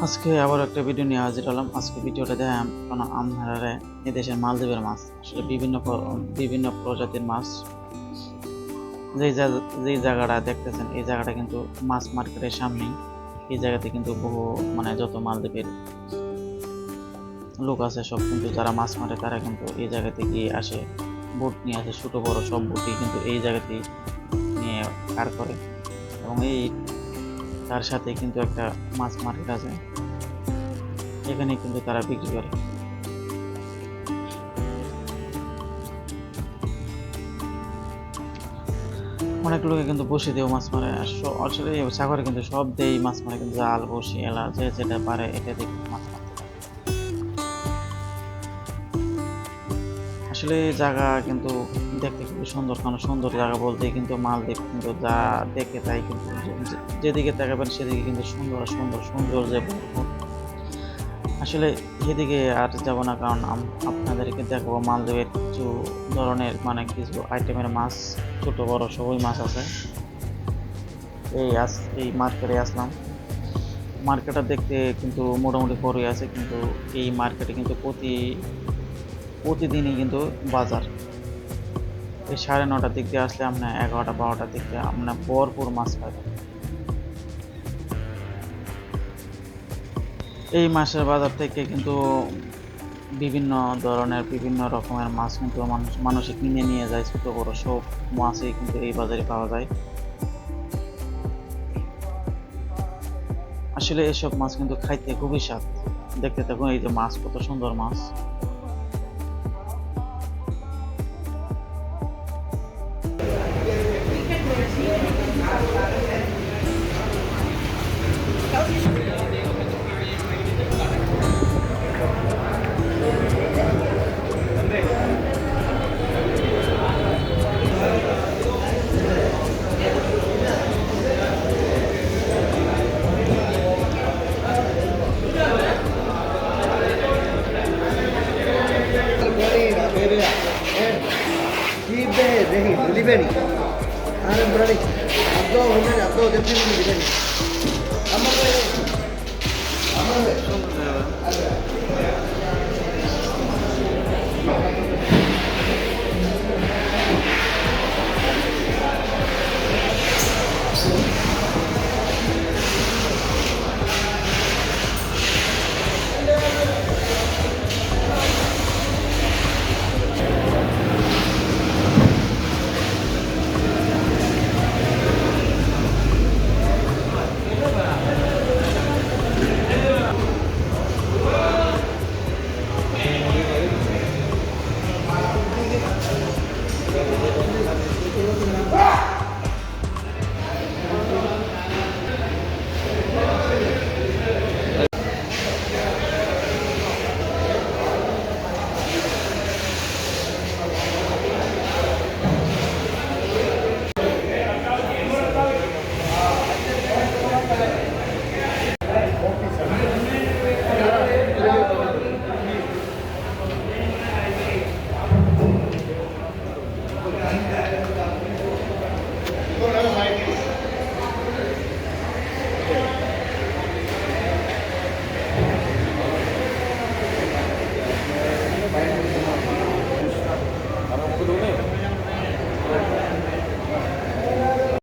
আজকে আবার একটা ভিডিও নিয়ে হাজির হলাম। আজকে ভিডিওটা দেখাম কোনো আমহারারে এদেশের মালদ্বীপের মাছ, আসলে বিভিন্ন প্রজাতির মাছ। যেই জায়গাটা দেখতেছেন এই জায়গাটা কিন্তু মাছ মার্কেটের সামনেই। এই জায়গাতে কিন্তু বহু যত মালদ্বীপের লোক আছে সব কিন্তু যারা মাছ মারে তারা কিন্তু এই জায়গাতে গিয়ে আসে, বোট নিয়ে আসে, ছোট বড় সব বোটই কিন্তু এই জায়গাতেই নিয়ে পার করে। এবং এই তার সাথে কিন্তু একটা মাছ মার্কেট আছে, এখানে কিন্তু তারা বিক্রি করে। অনেক লোকে কিন্তু বসে দিয়েও মাছ মারে। আসলে সাগরে কিন্তু সব দিয়েই মাছ মারে, কিন্তু জাল বসি এলা যে যেটা পারে এটা দিয়ে কিন্তু মাছ মারতে পারে। আসলে এই জায়গা কিন্তু দেখতে খুবই সুন্দর, কারণ সুন্দর জায়গা বলতেই কিন্তু মালদ্বীপ কিন্তু যা দেখে তাই কিন্তু যেদিকে তাকাবেন সেদিকে কিন্তু সুন্দর সুন্দর সৌন্দর্যে ভরপুর। আসলে এদিকে আর যাব না, কারণ আপনাদেরকে দেখাবো মালদ্বীপের কিছু ধরনের কিছু আইটেমের মাছ, ছোট বড় সবই মাছ আছে। এই মার্কেটে আসলাম। মার্কেটটা দেখতে কিন্তু মোটামুটি বড়ই আছে, কিন্তু এই মার্কেটে কিন্তু প্রতিদিনই কিন্তু বাজার। এই 9:30টার দিক দিয়ে আসলে আপনার 11টা 12টার দিক দিয়ে আপনার ভরপুর মাছ পাবেন। এই মাছের বাজার থেকে কিন্তু বিভিন্ন ধরনের বিভিন্ন রকমের মাছ কিন্তু মানুষে কিনে নিয়ে যায়। ছোট বড় সব মাছই কিন্তু এই বাজারে পাওয়া যায়। আসলে এসব মাছ কিন্তু খাইতে খুবই স্বাদ। দেখতে থাকুন, এই যে মাছ, কত সুন্দর মাছ। Liberi. Ano berani? Abdo jadi liberi. Amar.